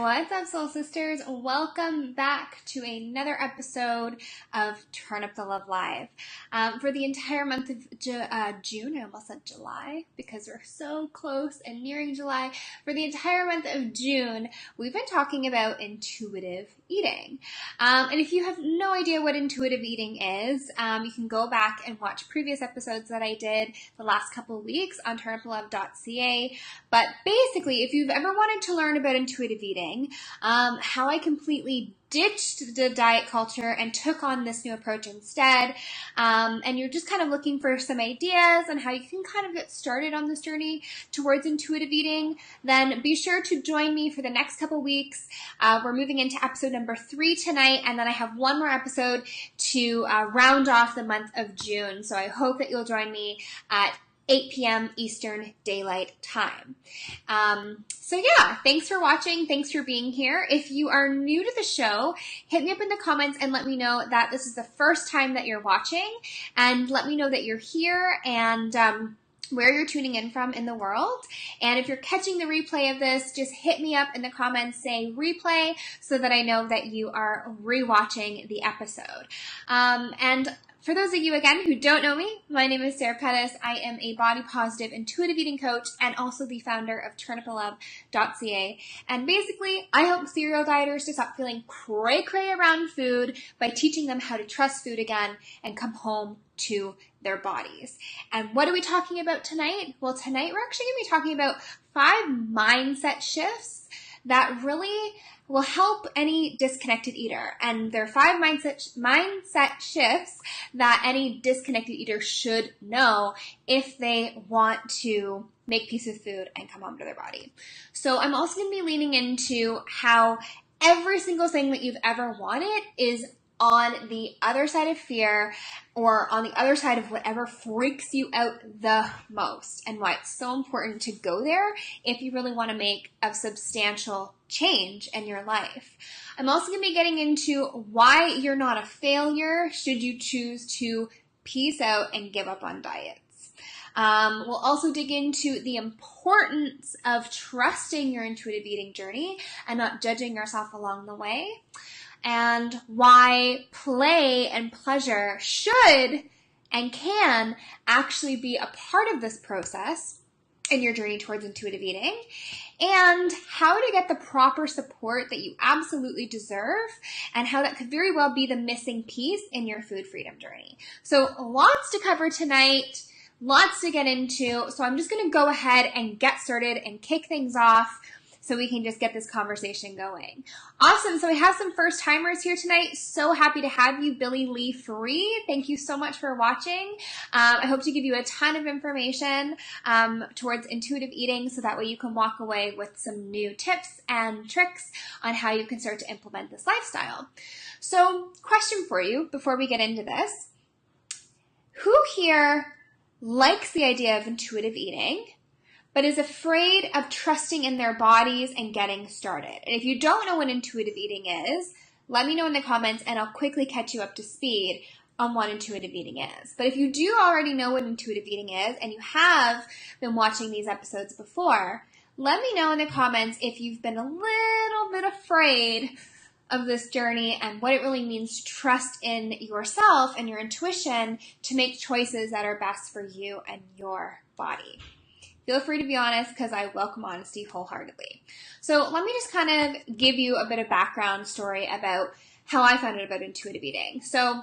What's up, Soul Sisters? Welcome back to another episode of Turn Up the Love Live. For the entire month of June, I almost said July because we're so close and nearing July. For the entire month of June, we've been talking about intuitive eating. And if you have no idea what intuitive eating is, you can go back and watch previous episodes that I did the last couple of weeks on turnupthelove.ca. But basically, if you've ever wanted to learn about intuitive eating, how I completely ditched the diet culture and took on this new approach instead, and you're just kind of looking for some ideas on how you can kind of get started on this journey towards intuitive eating, then be sure to join me for the next couple weeks. We're moving into episode number 3 tonight, and then I have one more episode to round off the month of June. So I hope that you'll join me at 8 p.m. Eastern Daylight Time. So yeah, thanks for watching. Thanks for being here. If you are new to the show, hit me up in the comments and let me know that this is the first time that you're watching, and let me know that you're here and where you're tuning in from in the world. And if you're catching the replay of this, just hit me up in the comments, say replay, so that I know that you are rewatching the episode. And for those of you, again, who don't know me, my name is Sarah Pettis. I am a body-positive intuitive eating coach and also the founder of turnupthelove.ca. And basically, I help serial dieters to stop feeling cray-cray around food by teaching them how to trust food again and come home to their bodies. And what are we talking about tonight? Well, tonight we're actually going to be talking about 5 mindset shifts that really will help any disconnected eater. And there are 5 mindset shifts that any disconnected eater should know if they want to make peace with food and come home to their body. So I'm also going to be leaning into how every single thing that you've ever wanted is on the other side of fear, or on the other side of whatever freaks you out the most, and why it's so important to go there if you really want to make a substantial change in your life. I'm also going to be getting into why you're not a failure should you choose to peace out and give up on diets. We'll also dig into the importance of trusting your intuitive eating journey and not judging yourself along the way, and why play and pleasure should and can actually be a part of this process in your journey towards intuitive eating, and how to get the proper support that you absolutely deserve, and how that could very well be the missing piece in your food freedom journey. So lots to cover tonight, lots to get into. So I'm just going to go ahead and get started and kick things off so we can just get this conversation going. Awesome. So we have some first timers here tonight. So happy to have you, Billy Lee Free. Thank you so much for watching. I hope to give you a ton of information towards intuitive eating, so that way you can walk away with some new tips and tricks on how you can start to implement this lifestyle. So, question for you before we get into this. Who here likes the idea of intuitive eating, but is afraid of trusting in their bodies and getting started? And if you don't know what intuitive eating is, let me know in the comments and I'll quickly catch you up to speed on what intuitive eating is. But if you do already know what intuitive eating is and you have been watching these episodes before, let me know in the comments if you've been a little bit afraid of this journey and what it really means to trust in yourself and your intuition to make choices that are best for you and your body. Feel free to be honest, because I welcome honesty wholeheartedly. So let me just kind of give you a bit of background story about how I found out about intuitive eating. So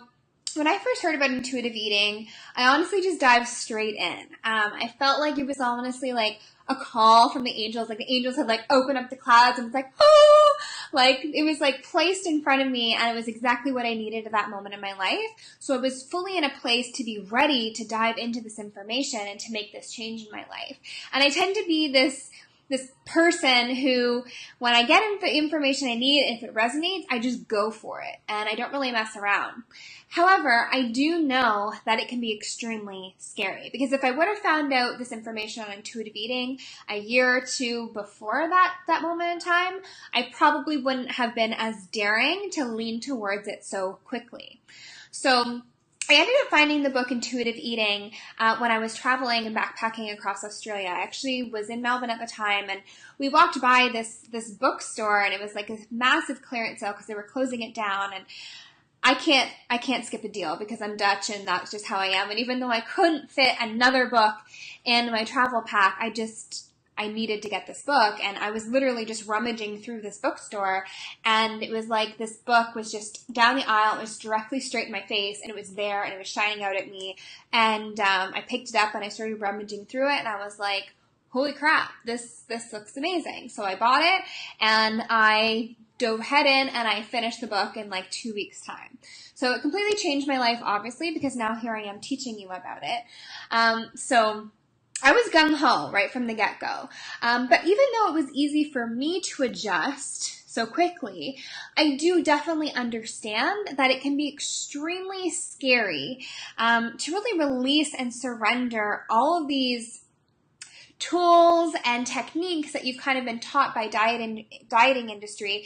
when I first heard about intuitive eating, I honestly just dived straight in. I felt like it was honestly like a call from the angels. Like the angels had like opened up the clouds and it's like, oh, like it was like placed in front of me, and it was exactly what I needed at that moment in my life. So I was fully in a place to be ready to dive into this information and to make this change in my life. And I tend to be this person who, when I get the information I need, if it resonates, I just go for it, and I don't really mess around. However, I do know that it can be extremely scary, because if I would have found out this information on intuitive eating a year or two before that moment in time, I probably wouldn't have been as daring to lean towards it so quickly. So I ended up finding the book Intuitive Eating when I was traveling and backpacking across Australia. I actually was in Melbourne at the time, and we walked by this bookstore, and it was like a massive clearance sale because they were closing it down. And I can't skip a deal because I'm Dutch and that's just how I am. And even though I couldn't fit another book in my travel pack, I needed to get this book. And I was literally just rummaging through this bookstore, and it was like this book was just down the aisle. It was directly straight in my face, and it was there, and it was shining out at me. And I picked it up and I started rummaging through it, and I was like, holy crap, this looks amazing. So I bought it, and I dove head in, and I finished the book in like 2 weeks' time. So it completely changed my life, obviously, because now here I am teaching you about it. So I was gung-ho right from the get-go. But even though it was easy for me to adjust so quickly, I do definitely understand that it can be extremely scary to really release and surrender all of these tools and techniques that you've kind of been taught by dieting industry,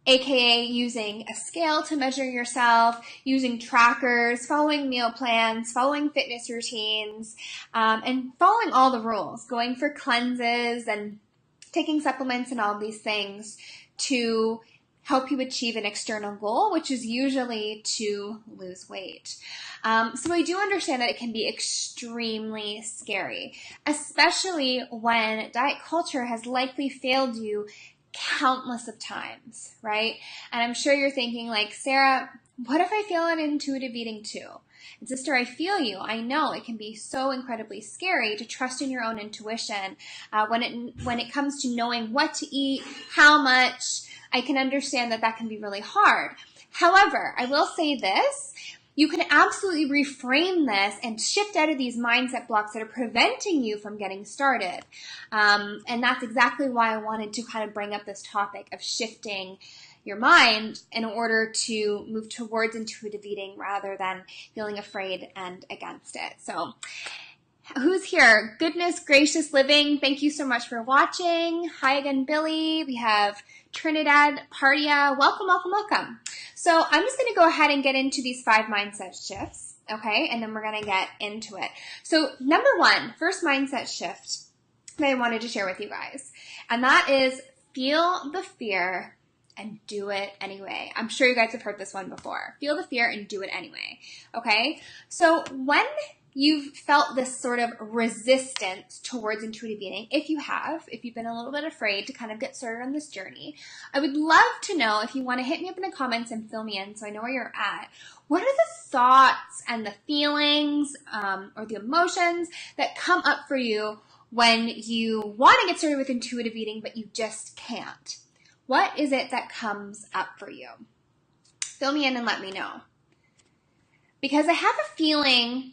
aka using a scale to measure yourself, using trackers, following meal plans, following fitness routines, and following all the rules, going for cleanses and taking supplements and all these things to help you achieve an external goal, which is usually to lose weight. So I do understand that it can be extremely scary, especially when diet culture has likely failed you countless of times, right? And I'm sure you're thinking like, Sarah, what if I fail at intuitive eating too? And sister, I feel you. I know it can be so incredibly scary to trust in your own intuition when it comes to knowing what to eat, how much. I can understand that can be really hard. However, I will say this. You can absolutely reframe this and shift out of these mindset blocks that are preventing you from getting started. And that's exactly why I wanted to kind of bring up this topic of shifting your mind in order to move towards intuitive eating rather than feeling afraid and against it. So who's here? Goodness Gracious Living, thank you so much for watching. Hi again, Billy. We have Trinidad Partia. Welcome, welcome, welcome. So I'm just going to go ahead and get into these 5 mindset shifts, okay? And then we're going to get into it. So number 1, first mindset shift that I wanted to share with you guys, and that is feel the fear and do it anyway. I'm sure you guys have heard this one before. Feel the fear and do it anyway, okay? So when you've felt this sort of resistance towards intuitive eating, if you've been a little bit afraid to kind of get started on this journey, I would love to know, if you want to hit me up in the comments and fill me in so I know where you're at, what are the thoughts and the feelings or the emotions that come up for you when you want to get started with intuitive eating but you just can't? What is it that comes up for you? Fill me in and let me know. Because I have a feeling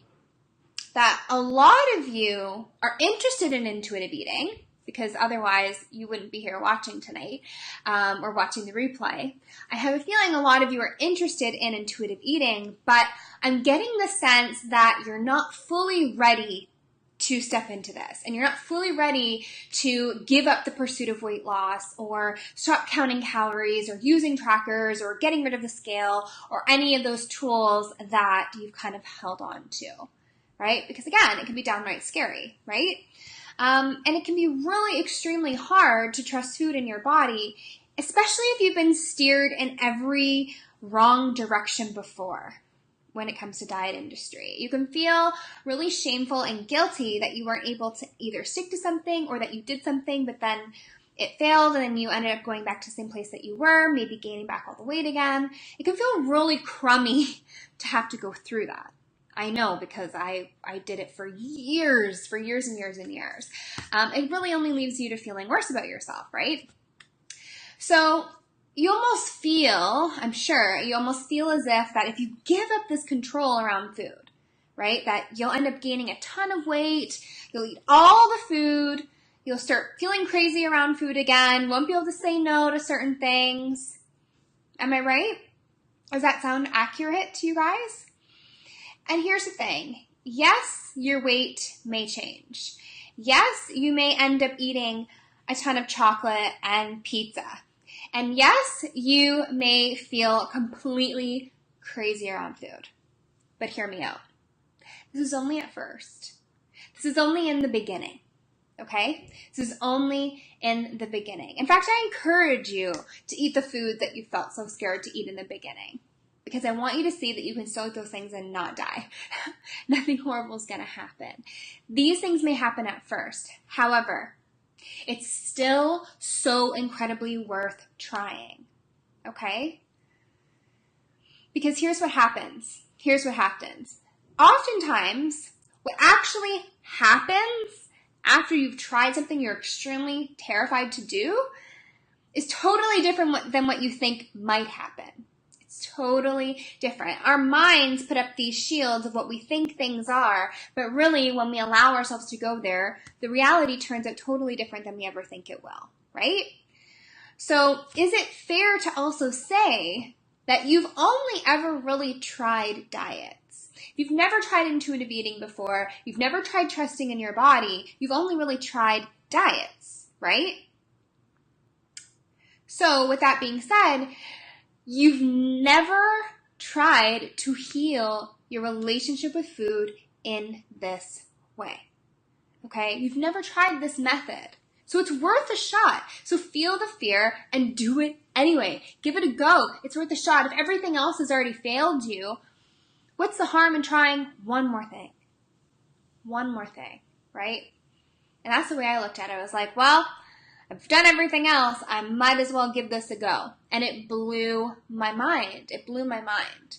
that a lot of you are interested in intuitive eating, because otherwise you wouldn't be here watching tonight or watching the replay. I have a feeling a lot of you are interested in intuitive eating, but I'm getting the sense that you're not fully ready to step into this, and you're not fully ready to give up the pursuit of weight loss or stop counting calories or using trackers or getting rid of the scale or any of those tools that you've kind of held on to. Right? Because again, it can be downright scary, right? And it can be really extremely hard to trust food in your body, especially if you've been steered in every wrong direction before when it comes to diet industry. You can feel really shameful and guilty that you weren't able to either stick to something or that you did something, but then it failed and then you ended up going back to the same place that you were, maybe gaining back all the weight again. It can feel really crummy to have to go through that. I know, because I did it for years and years and years. It really only leaves you to feeling worse about yourself, right? So you almost feel, I'm sure, you almost feel as if that if you give up this control around food, right, that you'll end up gaining a ton of weight, you'll eat all the food, you'll start feeling crazy around food again, won't be able to say no to certain things. Am I right? Does that sound accurate to you guys? And here's the thing. Yes, your weight may change. Yes, you may end up eating a ton of chocolate and pizza. And yes, you may feel completely crazy around food. But hear me out. This is only at first. This is only in the beginning. Okay? This is only in the beginning. In fact, I encourage you to eat the food that you felt so scared to eat in the beginning. Because I want you to see that you can still eat those things and not die. Nothing horrible is going to happen. These things may happen at first. However, it's still so incredibly worth trying. Okay? Because here's what happens. Oftentimes, what actually happens after you've tried something you're extremely terrified to do is totally different than what you think might happen. It's totally different. Our minds put up these shields of what we think things are, but really when we allow ourselves to go there, the reality turns out totally different than we ever think it will, right? So is it fair to also say that you've only ever really tried diets? You've never tried intuitive eating before. You've never tried trusting in your body. You've only really tried diets, right? So with that being said, you've never tried to heal your relationship with food in this way, okay? You've never tried this method. So it's worth a shot. So feel the fear and do it anyway. Give it a go. It's worth a shot. If everything else has already failed you, what's the harm in trying one more thing? One more thing, right? And that's the way I looked at it. I was like, well, I've done everything else. I might as well give this a go. And it blew my mind. It blew my mind.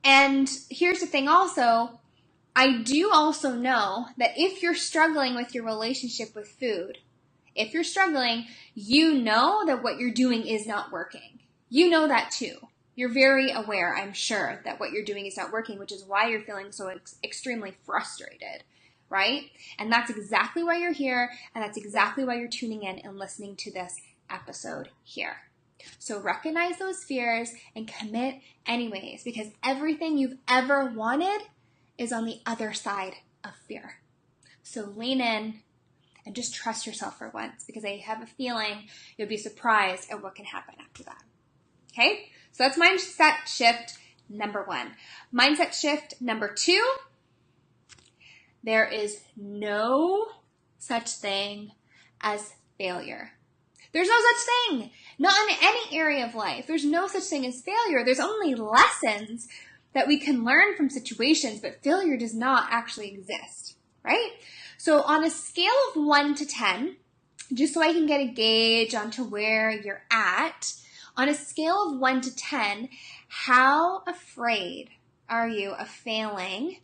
And here's the thing also. I do also know that if you're struggling with your relationship with food, if you're struggling, you know that what you're doing is not working. You know that too. You're very aware, I'm sure, that what you're doing is not working, which is why you're feeling so extremely frustrated, right? And that's exactly why you're here, and that's exactly why you're tuning in and listening to this episode here. So recognize those fears and commit anyways, because everything you've ever wanted is on the other side of fear. So lean in and just trust yourself for once, because I have a feeling you'll be surprised at what can happen after that. Okay? So that's mindset shift number 1. Mindset shift number 2, there is no such thing as failure. There's no such thing. Not in any area of life. There's no such thing as failure. There's only lessons that we can learn from situations, but failure does not actually exist, right? So on a scale of 1 to 10, just so I can get a gauge onto where you're at, on a scale of 1 to 10, how afraid are you of failing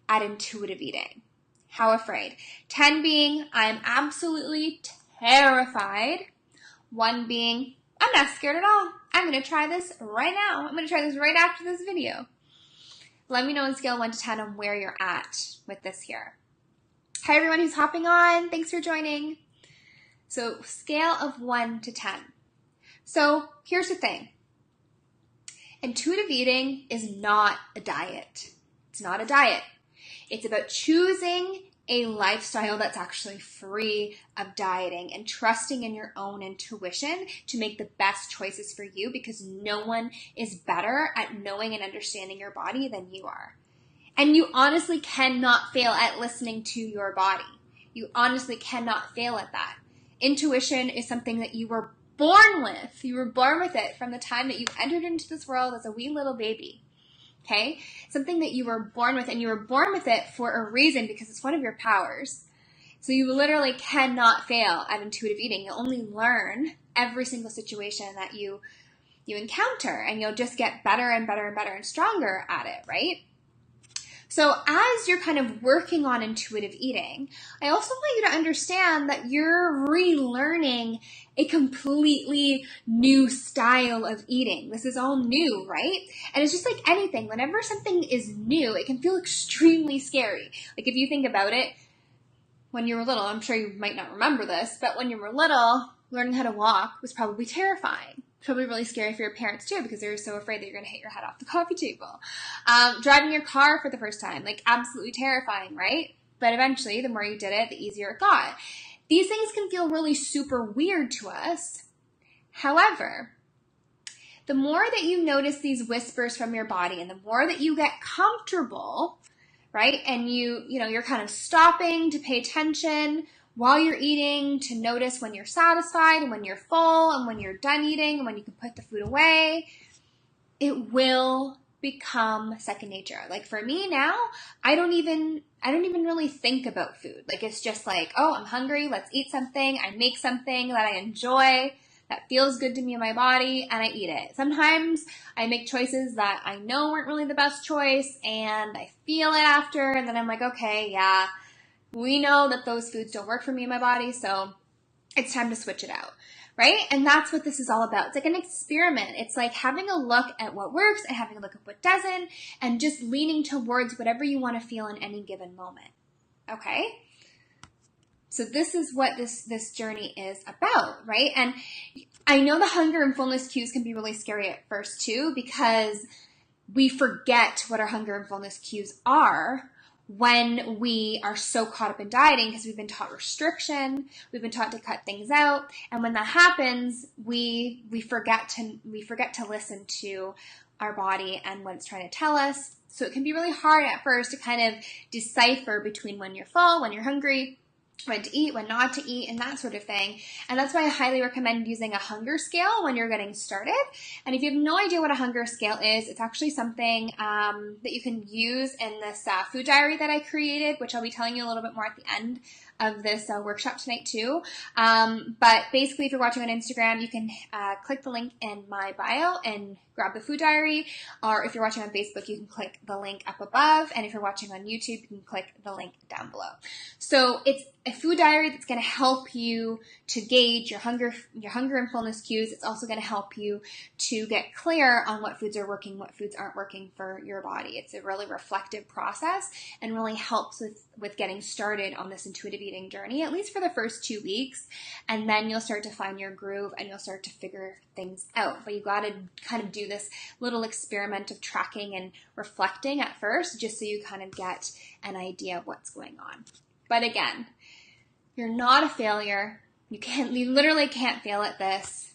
at intuitive eating? How afraid? 10 being, I'm absolutely terrified. 1 being, I'm not scared at all. I'm going to try this right now. I'm going to try this right after this video. Let me know on scale 1 to 10 on where you're at with this here. Hi, everyone who's hopping on. Thanks for joining. So scale of 1 to 10. So here's the thing. Intuitive eating is not a diet. It's not a diet. It's about choosing a lifestyle that's actually free of dieting and trusting in your own intuition to make the best choices for you, because no one is better at knowing and understanding your body than you are. And you honestly cannot fail at listening to your body. You honestly cannot fail at that. Intuition is something that you were born with. You were born with it from the time that you entered into this world as a wee little baby. Okay? Something that you were born with, and you were born with it for a reason, because it's one of your powers. So you literally cannot fail at intuitive eating. You'll only learn every single situation that you encounter, and you'll just get better and better and better and stronger at it, right? So as you're kind of working on intuitive eating, I also want you to understand that you're relearning a completely new style of eating. This is all new, right? And it's just like anything. Whenever something is new, it can feel extremely scary. Like if you think about it, when you were little, I'm sure you might not remember this, but when you were little, learning how to walk was probably terrifying. Probably really scary for your parents too, because they're so afraid that you're going to hit your head off the coffee table. Driving your car for the first time, like absolutely terrifying, right? But eventually, the more you did it, the easier it got. These things can feel really super weird to us. However, the more that you notice these whispers from your body and the more that you get comfortable, right? And you're kind of stopping to pay attention while you're eating, to notice when you're satisfied and when you're full and when you're done eating and when you can put the food away, it will become second nature. Like for me now, I don't even really think about food. Like it's just like, oh, I'm hungry, let's eat something. I make something that I enjoy, that feels good to me in my body, and I eat it. Sometimes I make choices that I know weren't really the best choice, and I feel it after, and then I'm like, okay, yeah, we know that those foods don't work for me in my body, so it's time to switch it out. Right? And that's what this is all about. It's like an experiment. It's like having a look at what works and having a look at what doesn't, and just leaning towards whatever you want to feel in any given moment. Okay? So this is what this journey is about, right? And I know the hunger and fullness cues can be really scary at first too, because we forget what our hunger and fullness cues are when we are so caught up in dieting, because we've been taught restriction, we've been taught to cut things out, and when that happens, we forget to listen to our body and what it's trying to tell us. So it can be really hard at first to kind of decipher between when you're full, when you're hungry, when to eat, when not to eat, and that sort of thing. And that's why I highly recommend using a hunger scale when you're getting started. And if you have no idea what a hunger scale is, it's actually something that you can use in this food diary that I created, which I'll be telling you a little bit more at the end of this workshop tonight too. But basically, if you're watching on Instagram, you can click the link in my bio and grab the food diary. Or if you're watching on Facebook, you can click the link up above. And if you're watching on YouTube, you can click the link down below. So it's a food diary that's going to help you to gauge your hunger and fullness cues. It's also going to help you to get clear on what foods are working, what foods aren't working for your body. It's a really reflective process and really helps with getting started on this intuitive eating journey, at least for the first 2 weeks. And then you'll start to find your groove and you'll start to figure things out. But you got to kind of do this little experiment of tracking and reflecting at first, just so you kind of get an idea of what's going on. But again, you're not a failure. You literally can't fail at this.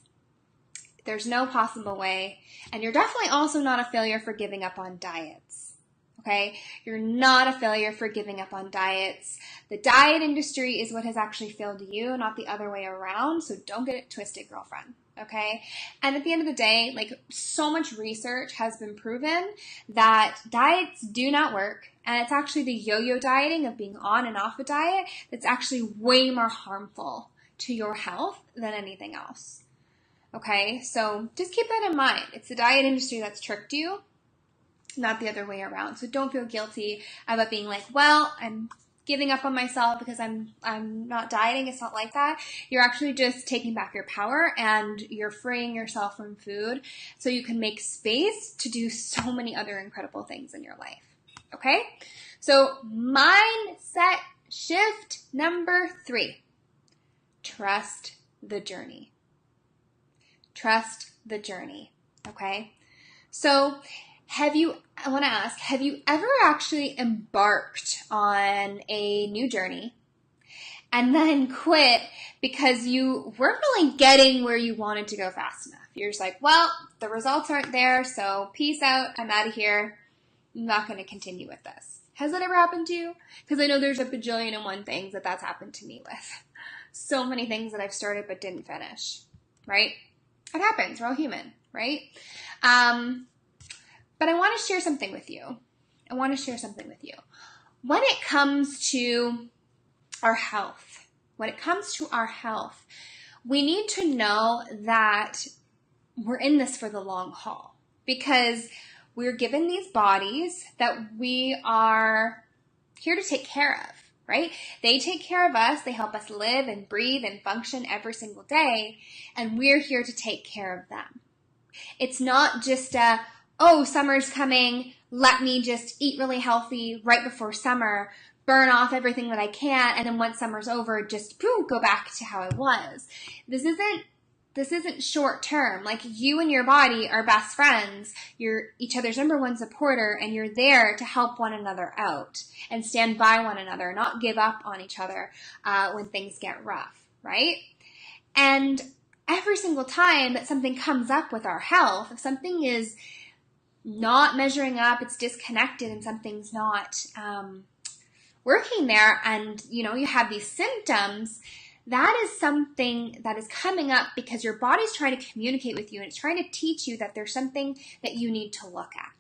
There's no possible way. And you're definitely also not a failure for giving up on diets. Okay? You're not a failure for giving up on diets. The diet industry is what has actually failed you, not the other way around. So don't get it twisted, girlfriend. Okay? And at the end of the day, like, so much research has been proven that diets do not work. And it's actually the yo-yo dieting of being on and off a diet that's actually way more harmful to your health than anything else. Okay? So just keep that in mind. It's the diet industry that's tricked you, not the other way around. So don't feel guilty about being like, well, I'm giving up on myself because I'm not dieting. It's not like that. You're actually just taking back your power and you're freeing yourself from food so you can make space to do so many other incredible things in your life. Okay? So mindset shift number 3. Trust the journey. Trust the journey. Okay? So I want to ask, have you ever actually embarked on a new journey and then quit because you weren't really getting where you wanted to go fast enough? You're just like, well, the results aren't there, so peace out, I'm out of here. I'm not going to continue with this. Has that ever happened to you? Because I know there's a bajillion and one things that's happened to me with. So many things that I've started but didn't finish, right? It happens. We're all human, right? But I want to share something with you. When it comes to our health, we need to know that we're in this for the long haul, because we're given these bodies that we are here to take care of, right? They take care of us. They help us live and breathe and function every single day, and we're here to take care of them. It's not just oh, summer's coming, let me just eat really healthy right before summer, burn off everything that I can, and then once summer's over, just go back to how I was. This isn't short term. Like, you and your body are best friends. You're each other's number one supporter, and you're there to help one another out and stand by one another, not give up on each other when things get rough, right? And every single time that something comes up with our health, if something is not measuring up, it's disconnected, and something's not working there, and you have these symptoms, that is something that is coming up because your body's trying to communicate with you, and it's trying to teach you that there's something that you need to look at,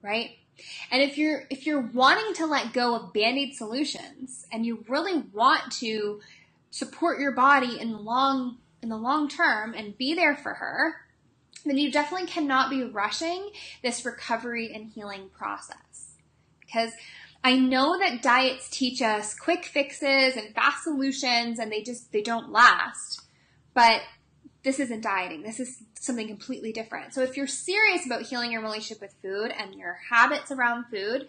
right? And if you're wanting to let go of Band-Aid solutions, and you really want to support your body in the long term and be there for her, then you definitely cannot be rushing this recovery and healing process. Because I know that diets teach us quick fixes and fast solutions, and they don't last. But this isn't dieting. This is something completely different. So if you're serious about healing your relationship with food and your habits around food,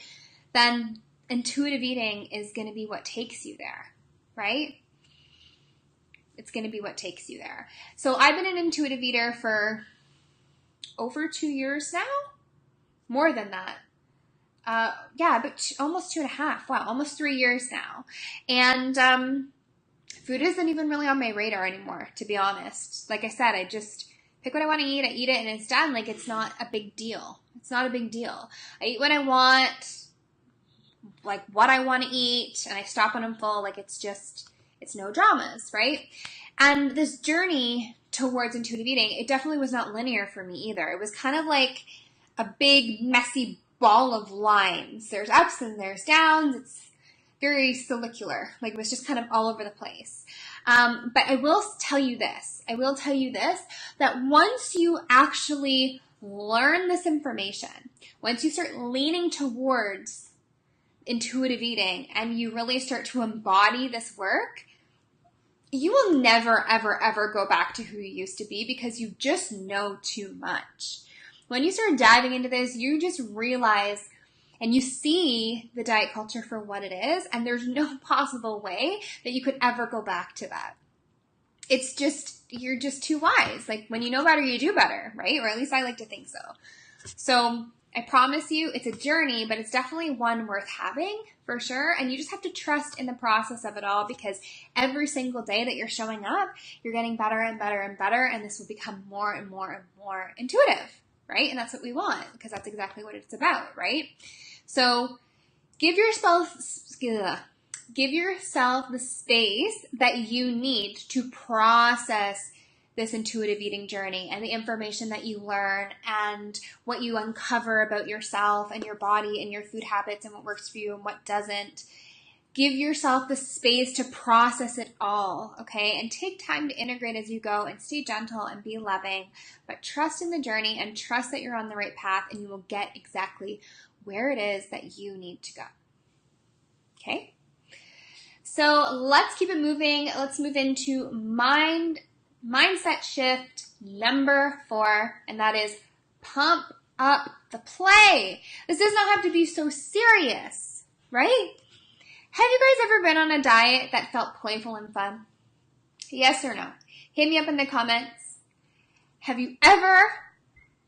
then intuitive eating is going to be what takes you there, right? It's going to be what takes you there. So I've been an intuitive eater for over 2 years now. More than that. But almost 2.5. Wow, almost 3 years now. And food isn't even really on my radar anymore, to be honest. Like I said, I just pick what I want to eat, I eat it, and it's done. Like, it's not a big deal. It's not a big deal. I eat what I want, like what I want to eat, and I stop when I'm full. Like, it's no dramas, right? And this journey towards intuitive eating, it definitely was not linear for me either. It was kind of like a big, messy ball of lines. There's ups and there's downs. It's very follicular. Like, it was just kind of all over the place. But I will tell you this, that once you actually learn this information, once you start leaning towards intuitive eating and you really start to embody this work, you will never, ever, ever go back to who you used to be, because you just know too much. When you start diving into this, you just realize and you see the diet culture for what it is, and there's no possible way that you could ever go back to that. It's just, you're just too wise. Like, when you know better, you do better, right? Or at least I like to think so. So I promise you, it's a journey, but it's definitely one worth having, for sure. And you just have to trust in the process of it all, because every single day that you're showing up, you're getting better and better and better, and this will become more and more and more intuitive, right? And that's what we want, because that's exactly what it's about, right? So give yourself the space that you need to process this intuitive eating journey and the information that you learn and what you uncover about yourself and your body and your food habits and what works for you and what doesn't. Give yourself the space to process it all, okay? And take time to integrate as you go, and stay gentle and be loving, but trust in the journey and trust that you're on the right path, and you will get exactly where it is that you need to go. Okay? So let's keep it moving. Let's move into mindset shift number 4, and that is pump up the play. This does not have to be so serious, right? Have you guys ever been on a diet that felt playful and fun? Yes or no? Hit me up in the comments. Have you ever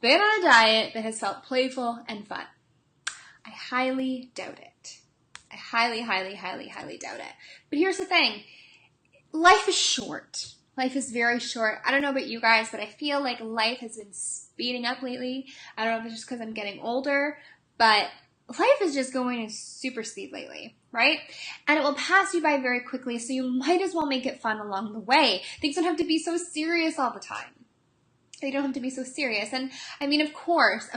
been on a diet that has felt playful and fun? I highly doubt it. I highly, highly, highly, highly doubt it. But here's the thing. Life is short. Life is very short. I don't know about you guys, but I feel like life has been speeding up lately. I don't know if it's just because I'm getting older, but life is just going at super speed lately, right? And it will pass you by very quickly, so you might as well make it fun along the way. Things don't have to be so serious all the time. They don't have to be so serious. And I mean, of course,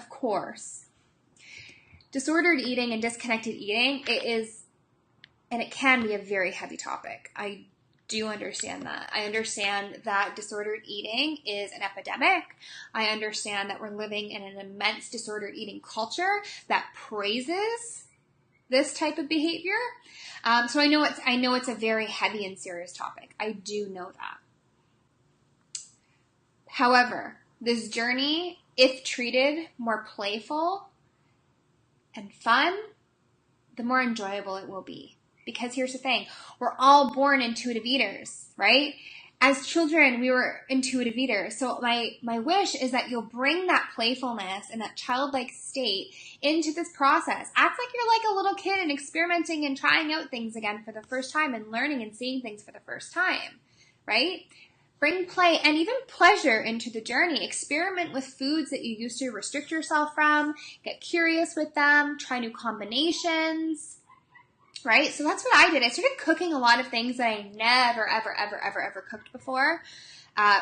disordered eating and disconnected eating, it can be a very heavy topic. I do understand that. I understand that disordered eating is an epidemic. I understand that we're living in an immense disordered eating culture that praises this type of behavior. So I know it's a very heavy and serious topic. I do know that. However, this journey, if treated more playful and fun, the more enjoyable it will be. Because here's the thing, we're all born intuitive eaters, right? As children, we were intuitive eaters. So my wish is that you'll bring that playfulness and that childlike state into this process. Act like you're like a little kid and experimenting and trying out things again for the first time and learning and seeing things for the first time, right? Bring play and even pleasure into the journey. Experiment with foods that you used to restrict yourself from. Get curious with them. Try new combinations. Right? So that's what I did. I started cooking a lot of things that I never, ever cooked before.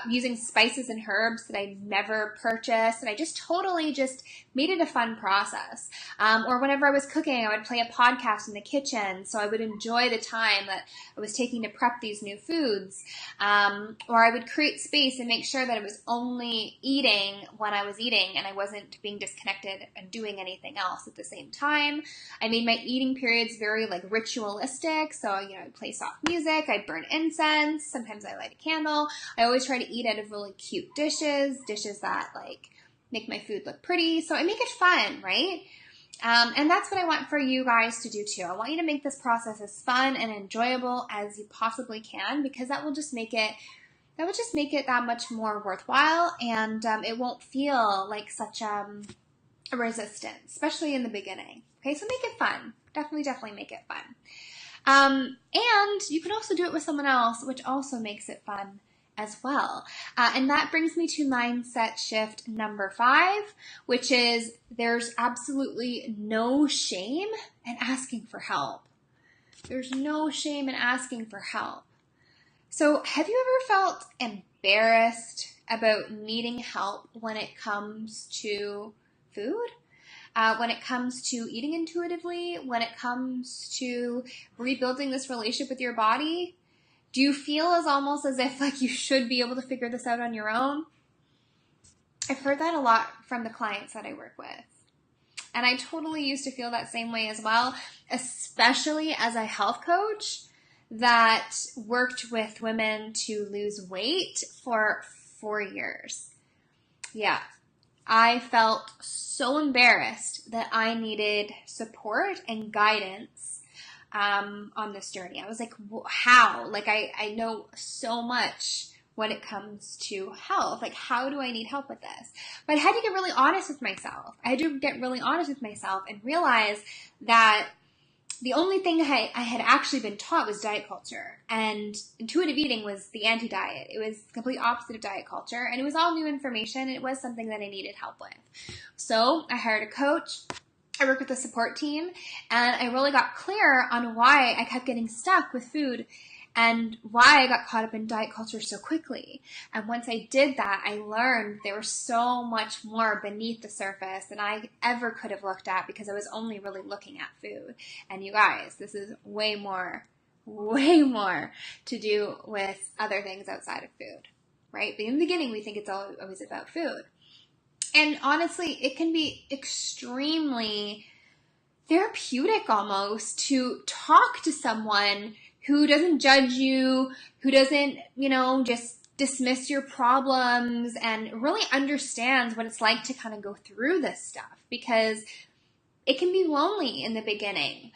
Using spices and herbs that I never purchased. And I just totally just made it a fun process. Or whenever I was cooking, I would play a podcast in the kitchen. So I would enjoy the time that I was taking to prep these new foods. Or I would create space and make sure that I was only eating when I was eating and I wasn't being disconnected and doing anything else at the same time. I made my eating periods very like ritualistic. So, I'd play soft music. I'd burn incense. Sometimes I light a candle. I always try to eat out of really cute dishes that like make my food look pretty. So I make it fun, right? And that's what I want for you guys to do too. I want you to make this process as fun and enjoyable as you possibly can, because that will just make it that much more worthwhile, and it won't feel like such a resistance, especially in the beginning. Okay, so make it fun. Definitely make it fun. And you can also do it with someone else, which also makes it fun as well. And that brings me to mindset shift number 5, which is there's absolutely no shame in asking for help. There's no shame in asking for help. So have you ever felt embarrassed about needing help when it comes to food? When it comes to eating intuitively? When it comes to rebuilding this relationship with your body? Do you feel almost as if like you should be able to figure this out on your own? I've heard that a lot from the clients that I work with. And I totally used to feel that same way as well, especially as a health coach that worked with women to lose weight for 4 years. Yeah, I felt so embarrassed that I needed support and guidance on this journey. I was like, how? Like, I know so much when it comes to health. Like, how do I need help with this? But I had to get really honest with myself. And realize that the only thing I had actually been taught was diet culture, and intuitive eating was the anti-diet. It was the complete opposite of diet culture, and it was all new information. It was something that I needed help with. So I hired a coach. I worked with a support team, and I really got clear on why I kept getting stuck with food and why I got caught up in diet culture so quickly. And once I did that, I learned there was so much more beneath the surface than I ever could have looked at, because I was only really looking at food. And you guys, this is way more to do with other things outside of food, right? But in the beginning, we think it's always about food. And honestly, it can be extremely therapeutic almost to talk to someone who doesn't judge you, who doesn't, just dismiss your problems, and really understands what it's like to kind of go through this stuff, because it can be lonely in the beginning.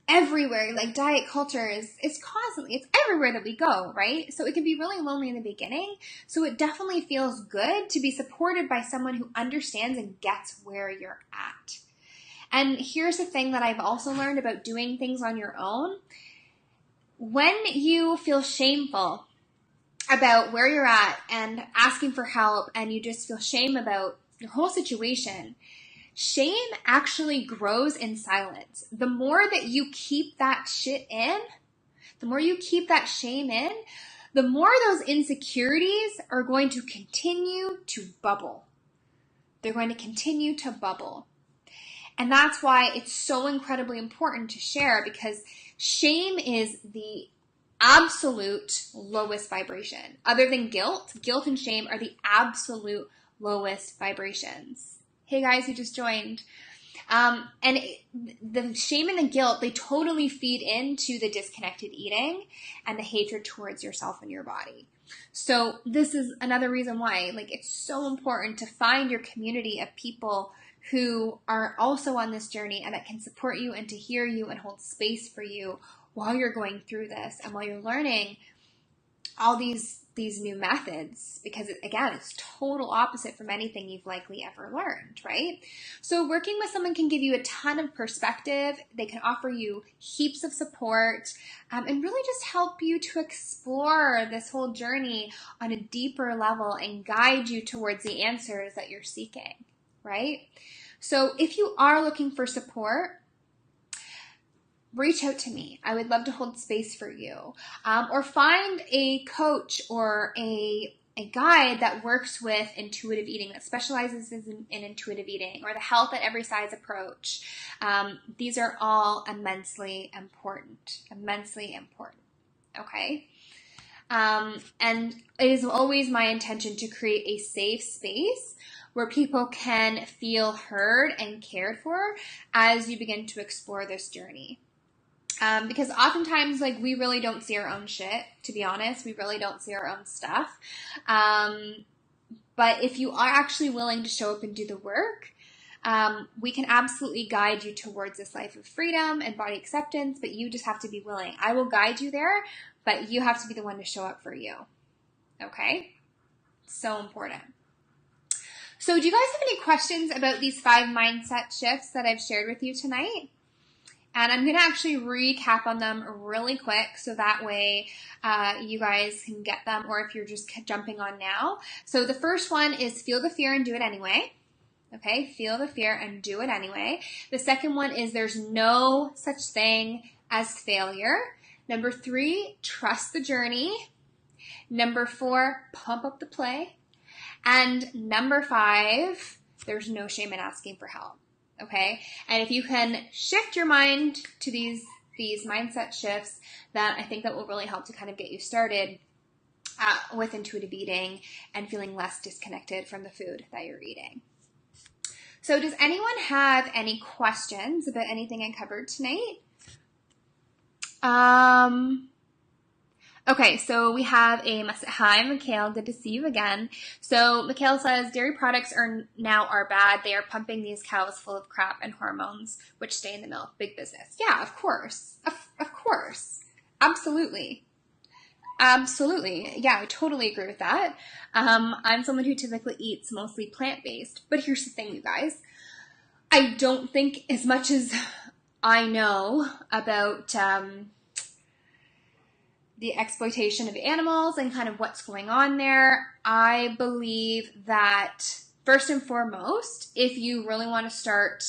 Everywhere, like diet culture is constantly, it's everywhere that we go, right? So it can be really lonely in the beginning. So it definitely feels good to be supported by someone who understands and gets where you're at. And here's the thing that I've also learned about doing things on your own. When you feel shameful about where you're at and asking for help, and you just feel shame about your whole situation, shame actually grows in silence. The more that you keep that shit in, the more you keep that shame in, the more those insecurities are going to continue to bubble. They're going to continue to bubble. And that's why it's so incredibly important to share, because shame is the absolute lowest vibration. Other than guilt and shame are the absolute lowest vibrations. Hey guys who just joined. The shame and the guilt, they totally feed into the disconnected eating and the hatred towards yourself and your body. So this is another reason why, it's so important to find your community of people who are also on this journey and that can support you and to hear you and hold space for you while you're going through this and while you're learning all these these new methods because, again, it's total opposite from anything you've likely ever learned, right? So working with someone can give you a ton of perspective. They can offer you heaps of support, and really just help you to explore this whole journey on a deeper level and guide you towards the answers that you're seeking, right? So if you are looking for support, reach out to me. I would love to hold space for you. Or find a coach or a guide that works with intuitive eating, that specializes in intuitive eating, or the health at every size approach. These are all immensely important, okay? And it is always my intention to create a safe space where people can feel heard and cared for as you begin to explore this journey. Because oftentimes, like, we really don't see our own shit, to be honest. We really don't see our own stuff. But if you are actually willing to show up and do the work, we can absolutely guide you towards this life of freedom and body acceptance, but you just have to be willing. I will guide you there, but you have to be the one to show up for you. Okay? So important. So do you guys have any questions about these 5 mindset shifts that I've shared with you tonight? And I'm going to actually recap on them really quick so that way you guys can get them, or if you're just jumping on now. So the first one is feel the fear and do it anyway. Okay, feel the fear and do it anyway. The second one is there's no such thing as failure. Number 3, trust the journey. Number 4, pump up the play. And number 5, there's no shame in asking for help. Okay, and if you can shift your mind to these mindset shifts, then I think that will really help to kind of get you started with intuitive eating and feeling less disconnected from the food that you're eating. So does anyone have any questions about anything I covered tonight? Okay, so we have a message. Hi, Mikhail. Good to see you again. So Mikhail says, dairy products are bad. They are pumping these cows full of crap and hormones, which stay in the milk. Big business. Yeah, of course. Of course. Absolutely. Yeah, I totally agree with that. I'm someone who typically eats mostly plant-based. But here's the thing, you guys. I don't think, as much as I know about the exploitation of animals and kind of what's going on there, I believe that first and foremost, if you really want to start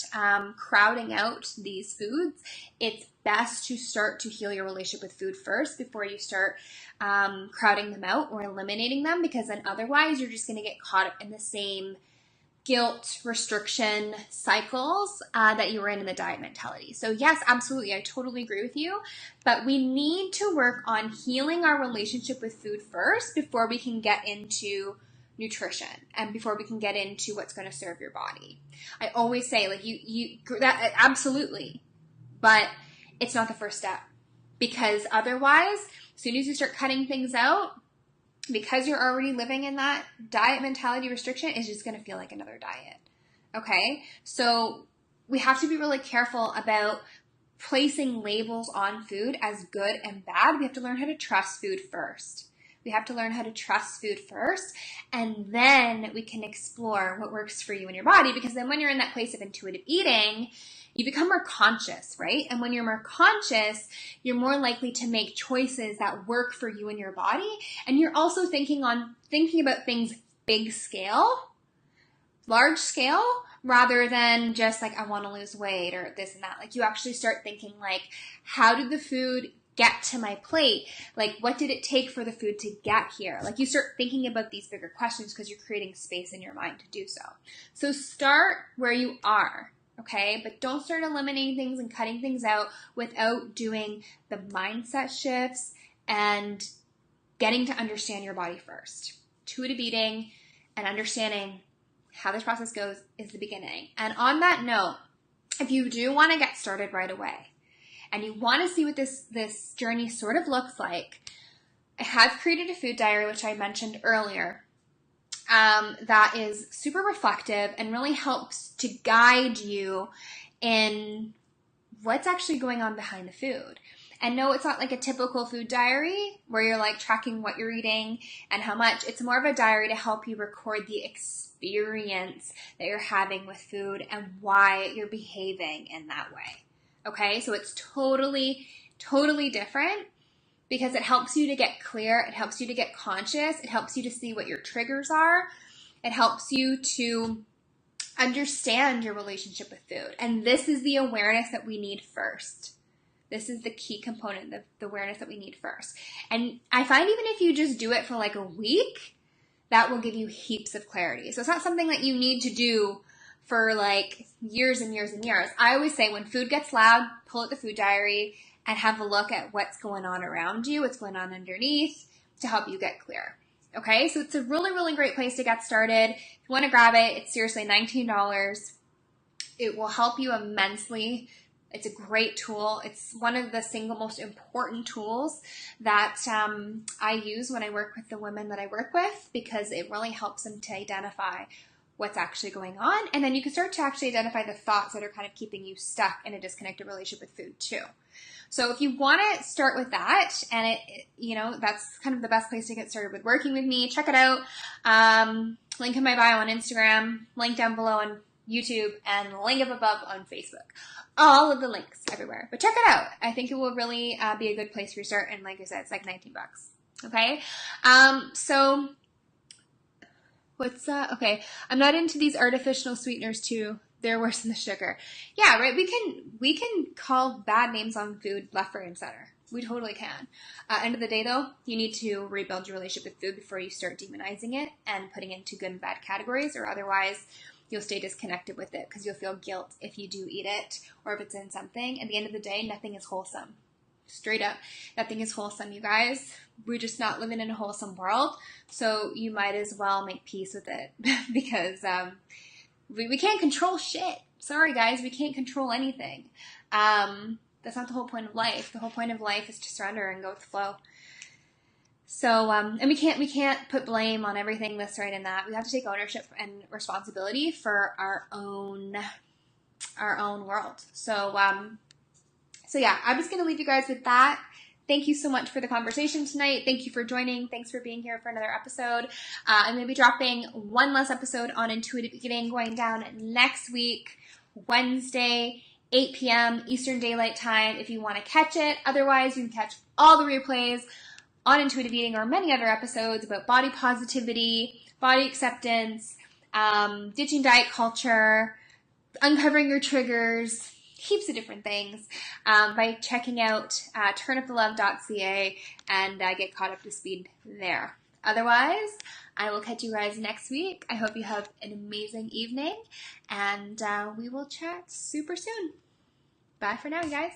crowding out these foods, it's best to start to heal your relationship with food first before you start crowding them out or eliminating them, because then otherwise you're just going to get caught up in the same guilt, restriction cycles that you were in the diet mentality. So yes, absolutely, I totally agree with you, but we need to work on healing our relationship with food first before we can get into nutrition and before we can get into what's going to serve your body. I always say, like, that absolutely, but it's not the first step, because otherwise, as soon as you start cutting things out, because you're already living in that diet mentality restriction, it's just going to feel like another diet. Okay? So we have to be really careful about placing labels on food as good and bad. We have to learn how to trust food first. And then we can explore what works for you in your body, because then when you're in that place of intuitive eting, you become more conscious, right? And when you're more conscious, you're more likely to make choices that work for you and your body. And you're also thinking about things big scale, large scale, rather than just like, I want to lose weight or this and that. Like, you actually start thinking, like, how did the food get to my plate? Like, what did it take for the food to get here? Like, you start thinking about these bigger questions because you're creating space in your mind to do so. So start where you are. Okay, but don't start eliminating things and cutting things out without doing the mindset shifts and getting to understand your body first. Intuitive eating and understanding how this process goes is the beginning. And on that note, if you do want to get started right away and you want to see what this journey sort of looks like, I have created a food diary, which I mentioned earlier, that is super reflective and really helps to guide you in what's actually going on behind the food. And no, it's not like a typical food diary where you're like tracking what you're eating and how much. It's more of a diary to help you record the experience that you're having with food and why you're behaving in that way. Okay, so it's totally different because it helps you to get clear, it helps you to get conscious, it helps you to see what your triggers are, it helps you to understand your relationship with food. And this is the awareness that we need first. This is the key component, the awareness that we need first. And I find even if you just do it for like a week, that will give you heaps of clarity. So it's not something that you need to do for like years and years and years. I always say when food gets loud, pull out the food diary and have a look at what's going on around you, what's going on underneath to help you get clear. Okay, so it's a really great place to get started. If you want to grab it, it's seriously $19. It will help you immensely. It's a great tool. It's one of the single most important tools that I use when I work with the women that I work with, because it really helps them to identify what's actually going on. And then you can start to actually identify the thoughts that are kind of keeping you stuck in a disconnected relationship with food too. So if you want to start with that, and that's kind of the best place to get started with working with me, check it out. Link in my bio on Instagram, link down below on YouTube, and link up above on Facebook. All of the links everywhere. But check it out. I think it will really be a good place for you to start. And like I said, it's like $19. Okay? So what's that? Okay. I'm not into these artificial sweeteners too. They're worse than the sugar. Yeah, right. We can call bad names on food left, right, and center. We totally can. End of the day, though, you need to rebuild your relationship with food before you start demonizing it and putting it into good and bad categories, or otherwise you'll stay disconnected with it because you'll feel guilt if you do eat it or if it's in something. At the end of the day, nothing is wholesome. Straight up, nothing is wholesome, you guys. We're just not living in a wholesome world, so you might as well make peace with it because we can't control shit. Sorry, guys, we can't control anything. That's not the whole point of life. The whole point of life is to surrender and go with the flow. So, and we can't put blame on everything, this, right, and that. We have to take ownership and responsibility for our own world. So yeah, I'm just going to leave you guys with that. Thank you so much for the conversation tonight. Thank you for joining. Thanks for being here for another episode. I'm going to be dropping one less episode on intuitive eating going down next week, Wednesday, 8 p.m. Eastern Daylight Time if you want to catch it. Otherwise, you can catch all the replays on intuitive eating or many other episodes about body positivity, body acceptance, ditching diet culture, uncovering your triggers, heaps of different things by checking out turnupthelove.ca and get caught up to speed there. Otherwise, I will catch you guys next week. I hope you have an amazing evening, and we will chat super soon. Bye for now, guys.